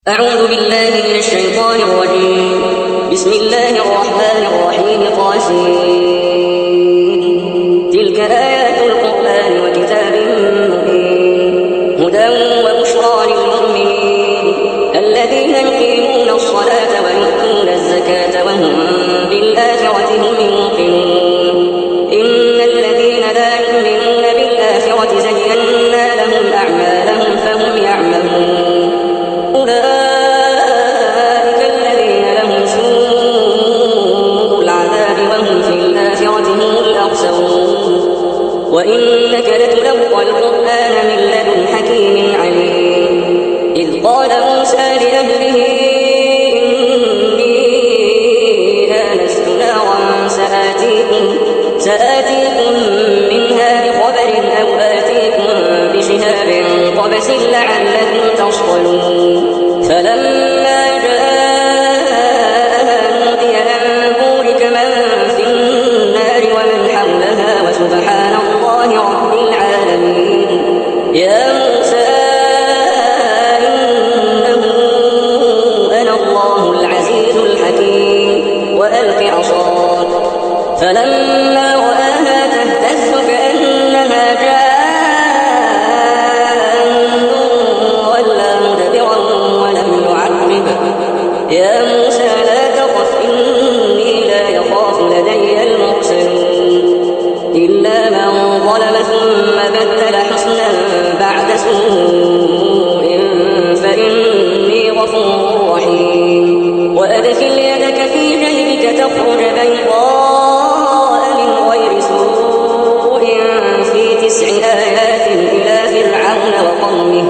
أعوذ بالله من الشيطان الرجيم. بسم الله الرحمن الرحيم. طاسين. تلك آيات القرآن وكتاب مبين هدى وبشرى للمؤمنين الذين يقيمون الصلاة ويؤتون الزكاة وهم بالآخرة هم يوقنون. إن الذين لا يؤمنون بالآخرة زينا لهم أعمالهم فهم يعملون. أولئك الذين لهم سوء العذاب وهم في الآخرة هم الأخسرون. وإنك لتلقى القرآن من لدن حكيم عليم. إذ قال موسى لأهله إني آنست نارا سآتيكم منها بخبر أو آتيكم بشهاب قبس لعلكم تصطلون. فلما جاءها نودي أن بورك من في النار ومن حولها وسبحان الله رب العالمين. يا موسى إنه أنا الله العزيز الحكيم. وألق عصاك فلما رآها تهتز كأنها جان ولا مدبرا ولم يعقب. يا موسى لا تخف إني لا يخاف لدي المرسلون. إلا من ظلم ثم بدل حسنا بعد سوء فإني غفور رحيم. وأدخل يدك في جيبك تخرج بيضاء من غير سوء في 9 آيات إلى فرعون وقومه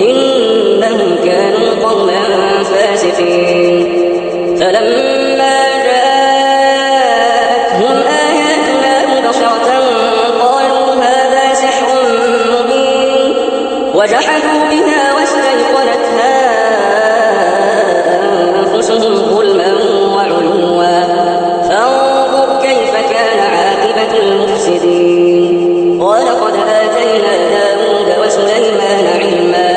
إنهم كانوا قوما فاسقين. فلما جاءتهم آياتنا مبصرة قالوا هذا سحر مبين. وجحدوا بها واستيقنتها أنفسهم ظلما وعلوا فانظر كيف كان عاقبة المفسدين. ولقد آتينا داود وسليمان علما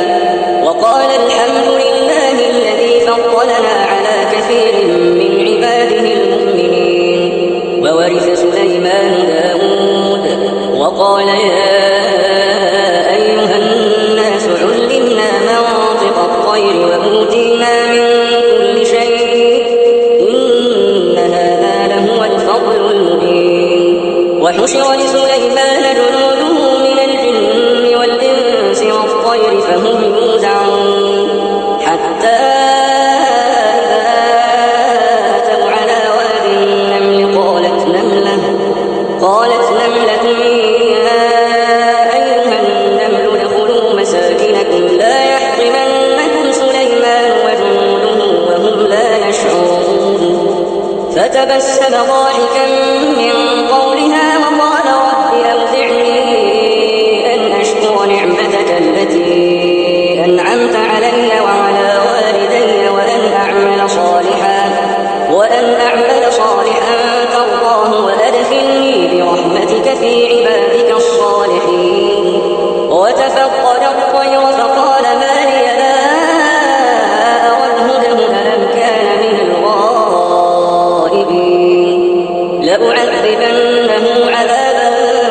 وقال الحمد لله الذي فضلنا على كثير من عباده المؤمنين. وورث سليمان داود وقال يا أيها الناس علمنا منطق الطير وأوتينا من كل شيء إن هذا لهو الفضل المبين. وحشر لسليمان جنوده من الجن والإنس والطير فهم يوزعون حتى إذا أتوا على واد النمل قالت نملة يا أيها النمل ادخلوا مساكنكم لا يحطمنكم سليمان وجنوده وهم لا يشعرون. فتبسم ضاحكا من قولها وقال رب أوزعني أن أشكر نعمتك التي أنعمت علي وعلى والدي وأن أعمل صالحا ترضاه وأدخلني برحمتك في عبادك الصالحين. وتفقد الطير فقال ما لي لا أرى الهدهد أم كان من الغائبين. لأعذبنه عذابا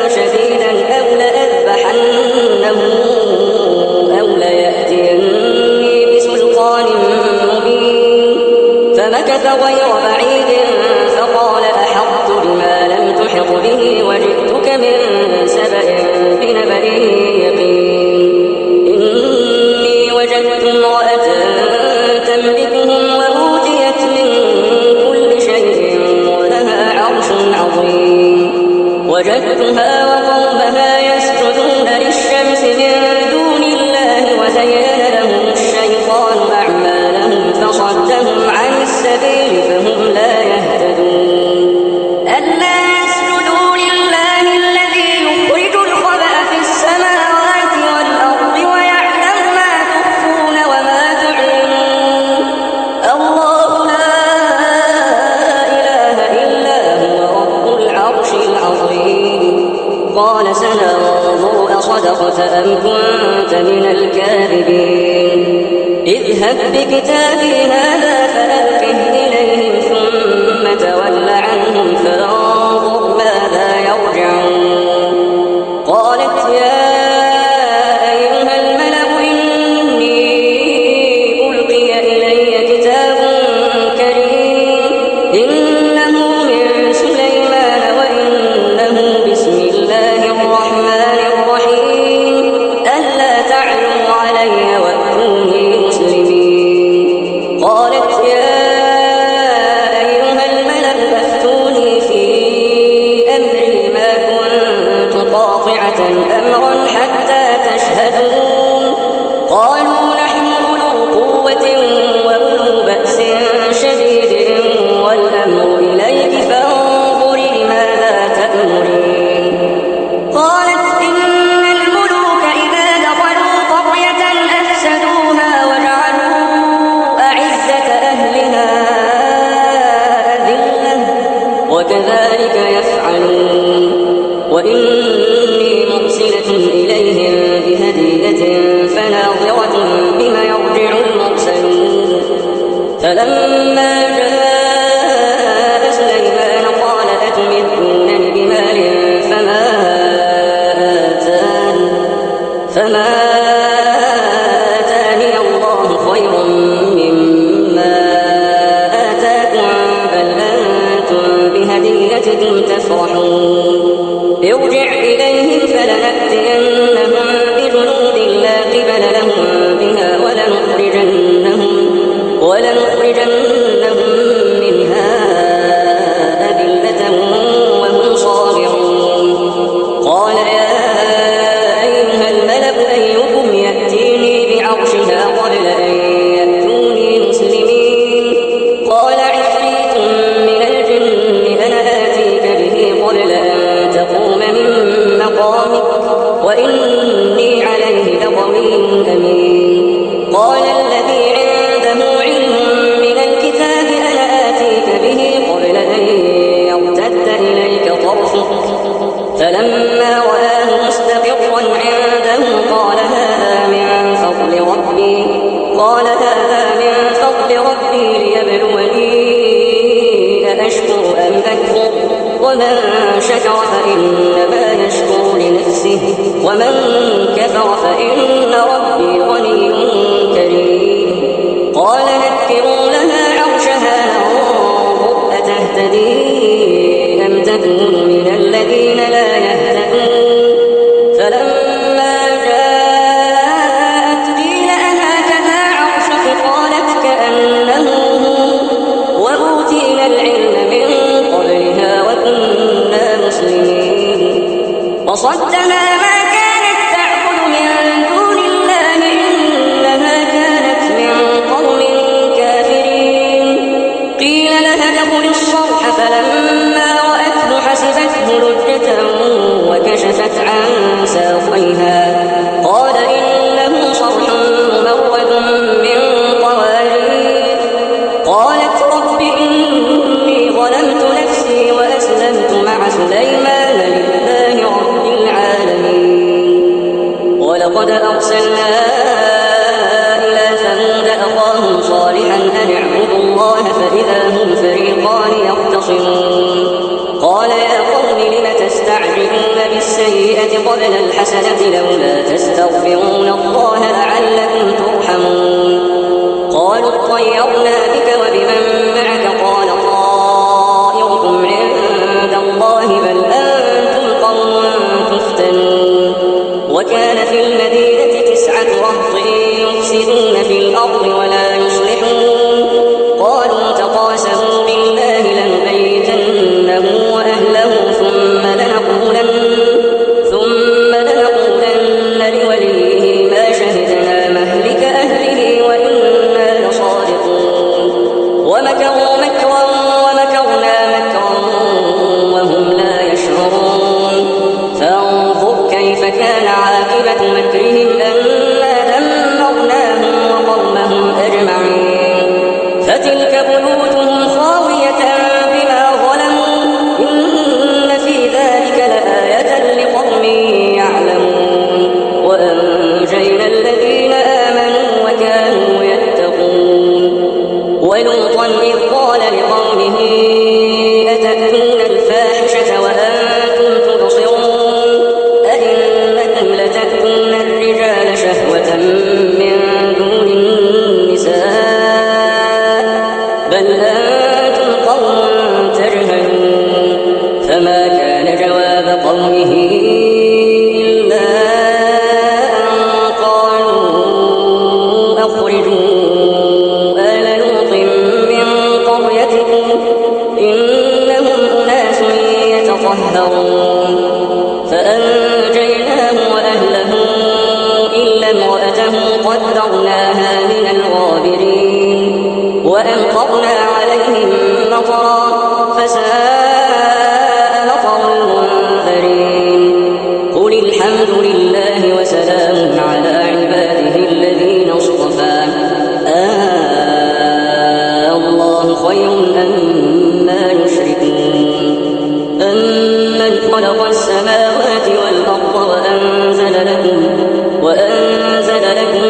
شديدا أو لأذبحنه أو ليأتيني بسلطان مبين. فمكث غير بعيد فقال أحطت بما لم تحط به وجئتك من سبأ بنبأ يقين. إني وجدت امرأة تملكهم وأوتيت من كل شيء ولها عرش عظيم. وجدتها وقومها يسجدون للشمس من دون الله وزين لهم الشيطان أعمالهم فصدهم عن السبيل فهم لا يهتدون. ألا يسجدوا لله الذي يخرج الخبأ في السماوات والأرض ويعلم ما تخفون وما تعلنون. الله لا إله إلا هو رب العرش العظيم. قال سننظر أصدقت أم كنت من الكاذبين. اذهب بكتابي هذا فألقه إليهم ثم تول عنهم فانظر ماذا يرجعون. قالت يا أيها الملأ إني ألقي إلي كتاب كريم إنه من سليمان وإنه بسم الله الرحمن الرحيم ألا تعلوا علي وأتوني مسلمين. قالت يا أيها الملأ أفتوني في أمري ما كنت قاطعة أمرا حتى تشهدون. قالوا نحن أولو قوة وأولو بأس شديد والأمر إليك فانظري ماذا تأمرين. قالت إن الملوك إذا دخلوا قرية أفسدوها وجعلوا أعزة أهلها أذلة وكذلك يفعلون. وإني مرسلة إليهم بهدية فناظرة بما يرجع المرسلون. فلما جاء سليمان قال أتمدونني بمال فما آتاني الله خير مما آتاكم بل أنتم بهديتكم تفرحون. ارجع إليهم فلنأتينهم بجنود لا قبل لهم بها ولنخرجنهم منها أذلة وهم صاغرون. قال يا أيها الملأ أيكم يأتيني بعرشها قبل أن يأتوني مسلمين. قال عفريت من الجن أنا آتيك به قبل أن تقوم من مقامك وإني عليه لقوي أمين. قال الذي عنده علم من الكتاب أنا آتيك به قبل أن يرتد إليك طرفك. فلما رآه مستقرا عنده قال هذا من فضل ربي ليبلوني أأشكر أم أكفر ومن شكر فإنما يشكر لنفسه ومن كفر فإن ربي غني كريم. قال نكروا لها عرشها ننظر أتهتدي أم تكون من الذين لا يهتدون. فلما جاءت قيل أهكذا عرشك قالت كأنه هو وأوتينا العلم من قبلها وكنا مسلمين. وصدها ما كانت تعبد من دون الله إنها كانت من قوم كافرين. قيل لها ادخل الصرح فلما رأته حسبته لجة وكشفت عن ساقيها قال إنه صرح ممرد من قوارير. قالت رب إني ظلمت نفسي وأسلمت مع سليمان لله رب العالمين. ولقد أرسلنا إلى ثمود أخاهم صالحا أن اعبدوا الله فإذا هم فريقان يختصمون. قال يا قوم لم تستعجلون بالسيئة قبل الحسنة لولا تستغفرون الله لعلكم ترحمون. قالوا اطيرنا بك وبمن معك قال طائركم عند الله بل أنتم قوم تفتنون. وكان في المدينة 9 رهط يفسدون في الأرض ولا يصلحون. قالوا تقاسموا بالله لنبيتنه وأهله ثم لنقولن لوليه ما شهدنا مهلك أهله وإنا لصادقون. ومكروا مكرا ومكرنا مكرا وهم لا يشعرون. فانظر كيف كان عاقبة مكرهم أنا دمرناهم وقومهم أجمعين. فتلك بيوتهم خاوية بما ظلموا إن في ذلك لآية لقوم يعلمون. وأنجينا الذين آمنوا وكانوا يتقون. ولوطا إذ قال لقومه أتأتون الفاحشة وأنتم تبصرون أئنكم لتأتون الرجال شهوة من دون النساء بل أنتم قوم تجهلون فما كان جواب قومه إلا أن قالوا أخرجوا آل لوط من قريتكم إنهم أناس يتطهرون فأنجيناه وأهله إلا امرأته قدرناها من الغابرين وأمطرنا عليهم مطرا فساء مطر المنذرين قل الحمد لله وسلام على عباده الذين اصطفى الله خير أما يشركون أمن خلق السماوات والأرض وأنزل لكم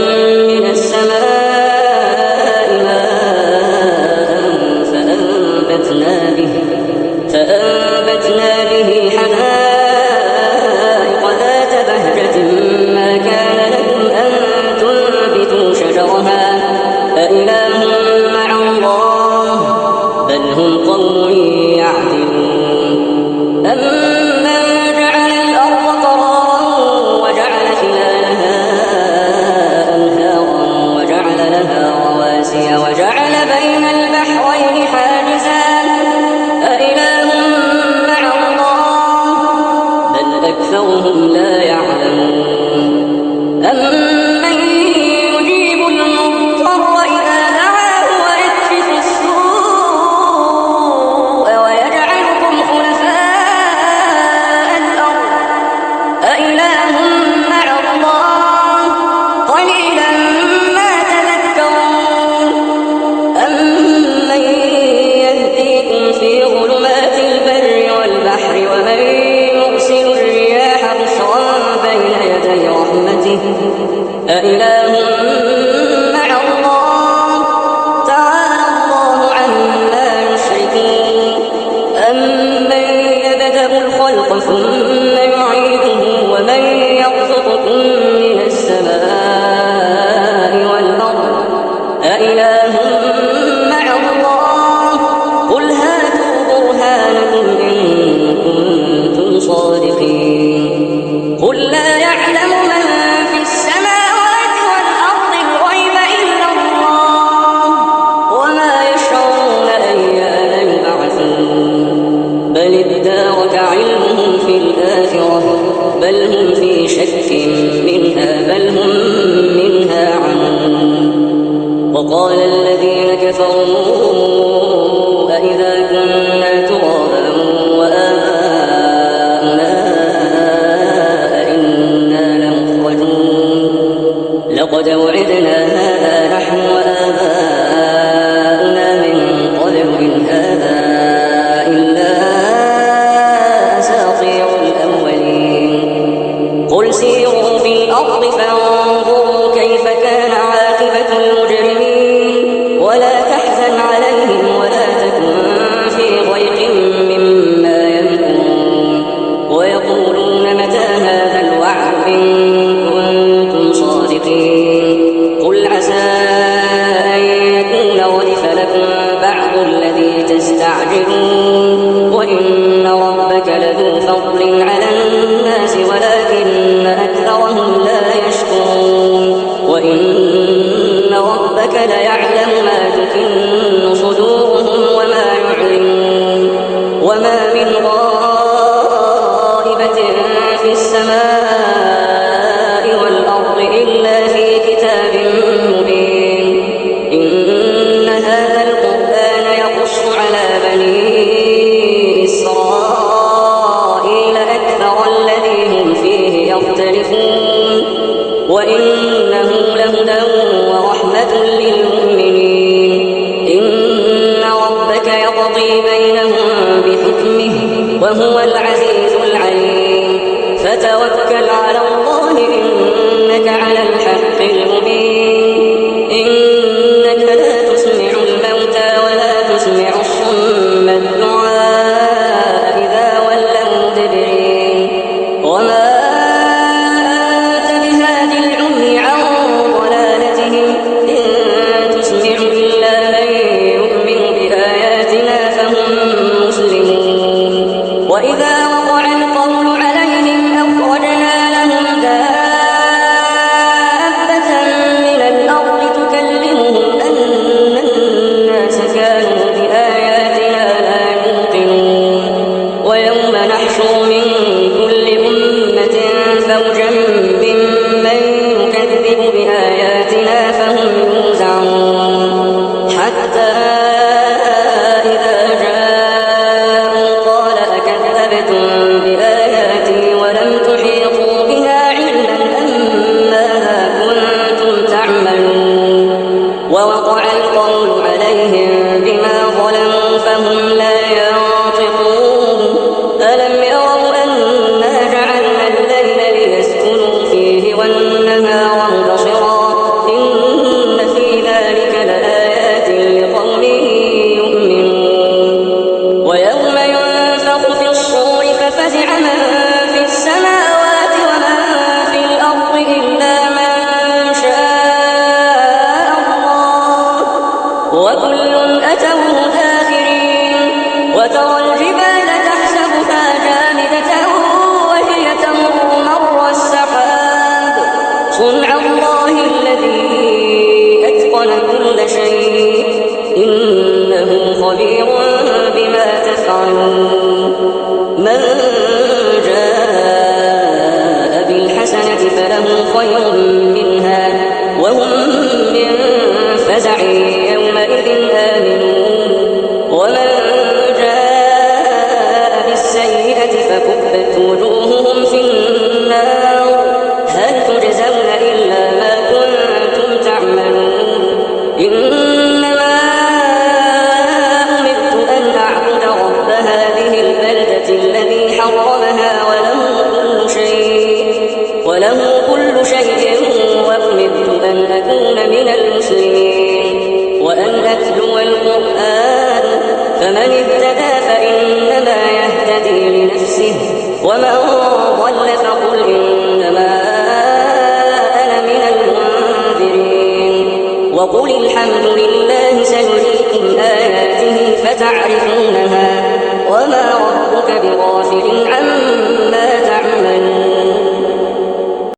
من السماء فأنبتنا به حدائق ذات بهجة ما كان لكم أن تنبتوا شجرها أإله مع الله بل هم قوم يعدلون أمن جعل الأرض قرارا وجعل خلالها أنهارا وجعل لها رواسي وجعل بين البحرين حاجزا أكثرهم لا يعلمون أمن يجيب المضطر إذا دعاه ويكشف السوء ويجعلكم خلفاء الأرض أإله مع الله قليلا ما تذكرون أمن يهديكم في ظلمات البر والبحر ومن يرسل الرياح بشرا بين يدي رحمته أإله مع الله تعالى الله عما يشركون أمن يبدأ الخلق ثم يعيده ومن يرزقكم من السماء والأرض أإله مع الله قل هاتوا برهانكم إن كنتم صادقين قل لا يعلم من في السماوات والأرض الغيب إلا الله وما يشعرون أيان يبعثون بل ادارك علمهم في الآخرة بل هم في شك منها بل هم منها عمون وقال الذين كفروا أإذا كنا ترابا وآباؤنا أئنا لمخرجون لقد وعدنا هذا نحن وآباؤنا من قبل إن هذا إلا أساطير الأولين قل سيروا في الأرض فانظروا كيف كان عاقبة المجرمين ولا تحزن عليهم ولا تكن في ضيق مما يمكرون ويقولون متى هذا الوعد إن كنتم صادقين قل عسى أن يكون ردف لكم بعض الذي تستعجلون وإن ربك لذو فضل على الناس ولكن أكثرهم لا يشكرون وإن ربك ليعلم ما تكن صدورهم وما يعلنون وما من غائبة في السماء والأرض إلا في كتاب مبين إن هذا القرآن يقص على بني إسرائيل أكثر الذي هم فيه يختلفون وإنه لهدى ورحمة للمؤمنين إن ربك يقضي بينهم بحكمه وهو العزيز العليم فتوكل على الله إنك على الحق المبين إنك لا تسمع الموتى تسمع الصم الدعاء إذا ولوا مدبرين وما أنت بهاد العمي عن ضلالتهم إن تسمع إلا من يؤمن بآياتنا فهم مسلمون وإذا وقع القول عليهم أخرجنا لهم دابة من الأرض تكلمهم أن الناس كانوا بآياتنا لا يوقنون ويوم نحشر من كل أمة فوجا ممن يكذب بآياتنا فهم يوزعون حتى إذا جاءوا قال أكذبتم بآياتي ولم تحيطوا بها علما أم ماذا كنتم تعملون ووقع القول عليهم بما ظلموا فهم لا ينطقون ألم يروا أنا جعلنا الليل ليسكنوا فيه والنهار مبصرا إن في ذلك لآيات لقوم يؤمنون ويوم ينفخ في الصور ففزع من في السماوات ومن في الأرض إلا من شاء الله وكل أتوه داخرين وترى الجبال تحسبها جامدة وهي تمر مر السحاب صنع الله الذي أتقن كل شيء إنه خبير بما تفعلون من جاء بالحسنة فله خير منها وهم من فزع يومئذ آمنون ومن جاء بالسيئة فكبت وجوههم في النار هل تجزون إلا ما كنتم تعملون إنما أمرت أن أعبد رب هذه البلدة الذي حرمها وله كل شيء وأمرت أن أكون من المسلمين وأن أتلو القرآن فمن اهتدى فإنما يهتدي لنفسه ومن ضل فقل إنما أنا من المنذرين وقل الحمد لله سيريكم آياته فتعرفونها وما ربك بغافل عما